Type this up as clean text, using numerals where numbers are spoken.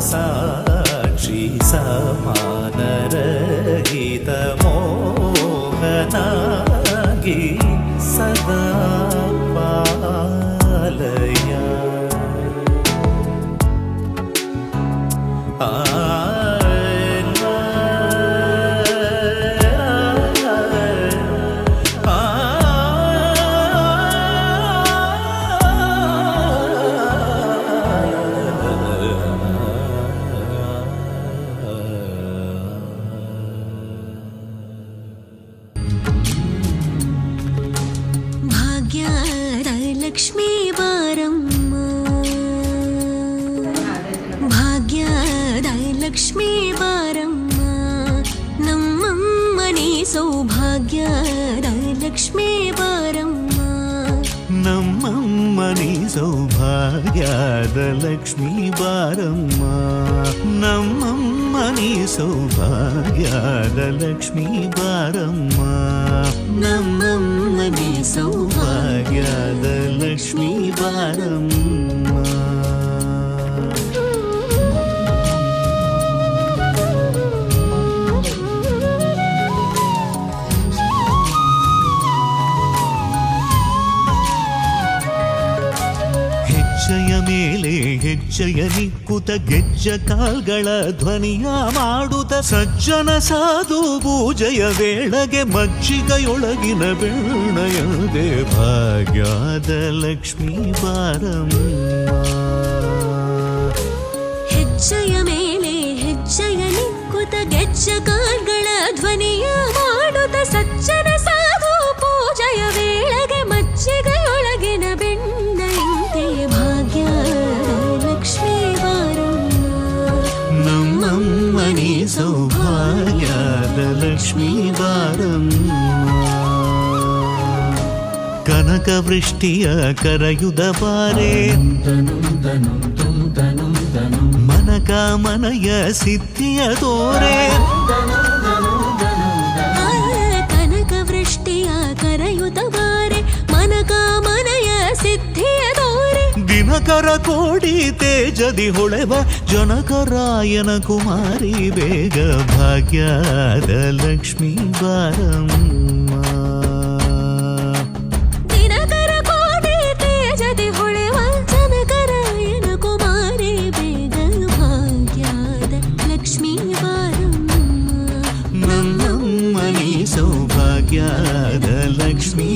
ಸಾಕ್ಷಿ ಸಮಾನರಹಿತ ಮೋಹನಾಗಿ ಸದಾ ಪಾಲಯ. ಲಕ್ಷ್ಮೀ ಬಾರಮ್ಮ, ಭಾಗ್ಯದ ಲಕ್ಷ್ಮೀ ಬಾರಮ್ಮ, ನಮ್ಮಮ್ಮನಿ ಸೌಭಾಗ್ಯದ ಲಕ್ಷ್ಮೀ ಬಾರಮ್ಮ, ನಮ್ಮಮ್ಮನಿ ಸೌಭಾಗ್ಯದ ಲಕ್ಷ್ಮೀ ಬಾರಮ್ಮ, ನಮ್ಮಮ್ಮನಿ ಸೌಭಾಗ್ಯದ ಲಕ್ಷ್ಮೀ ಬಾರಮ್ಮ, ನಮ್ಮಮ್ಮನಿ ಸೌಭಾಗ್ಯದ ಲಕ್ಷ್ಮೀ ಬಾರಮ್ಮ. ಹೆಜ್ಜೆಯ ಮೇಲೆ ಹೆಜ್ಜೆಯ ನಿಕ್ಕುತ ಗೆಜ್ಜ ಕಾಲ್ಗಳ ಧ್ವನಿಯ ಮಾಡುತ್ತ ಸಜ್ಜನ ಸಾಧು ಪೂಜೆಯ ವೇಳೆಗೆ ಮಜ್ಜಿಗೆಯೊಳಗಿನ ಬೆಣ್ಣಯದೆ ಭಾಗ್ಯದ ಲಕ್ಷ್ಮೀ ಬಾರಮ್ಮ. ಹೆಜ್ಜೆಯ ಮೇಲೆ ಹೆಜ್ಜೆಯ ನಿಕ್ಕುತ ಗೆಜ್ಜ ಕಾಲ್ಗಳ ಧ್ವನಿಯ ಮಾಡುತ್ತ ಸಜ್ಜನ ಸಾಧು ಪೂಜೆಯ ವೇಳೆಗೆ ಮಜ್ಜಿಗೆಯೊಳಗಿನ ಬೆಣ್ಣೆಯಂತೆ ಭಾಗ್ಯದ ಲಕ್ಷ್ಮೀ ಬಾರಮ್ಮ, ನಮ್ಮಮ್ಮನಿ ಸೌಭಾಗ್ಯದ ಲಕ್ಷ್ಮೀ ಬಾರಮ್ಮ. ಕನಕ ವೃಷ್ಟಿಯ ಕರೆಯುದ ಬಾರೆ, ಮನಕ ಮನಯ ಸಿದ್ಧಿಯ ತೋರೆ, ಕನಕ ವೃಷ್ಟಿಯ ಕರೆಯುದ ಬಾರೆ, ಮನಕ ಮನಯ ಸಿದ್ಧಿಯ ತೋರೆ, ದಿನಕರ ಕೋಡಿ ತೇಜದಿ ಹೊಳೆವ ಜನಕರಾಯನ ಕುಮಾರಿ ಬೇಗ ಭಾಗ್ಯದ ಲಕ್ಷ್ಮೀ ಬಾರಮ್ಮ. ದಿನಕರ ಕೋಡಿ ತೇಜದಿ ಹೊಳೆವ ಜನಕರಾಯನ ಕುಮಾರಿ ಬೇಗ ಭಾಗ್ಯದ ಲಕ್ಷ್ಮೀ ಬಾರಮ್ಮ, ನಮ್ಮಮ್ಮನಿ ಸೌಭಾಗ್ಯದ ಲಕ್ಷ್ಮೀ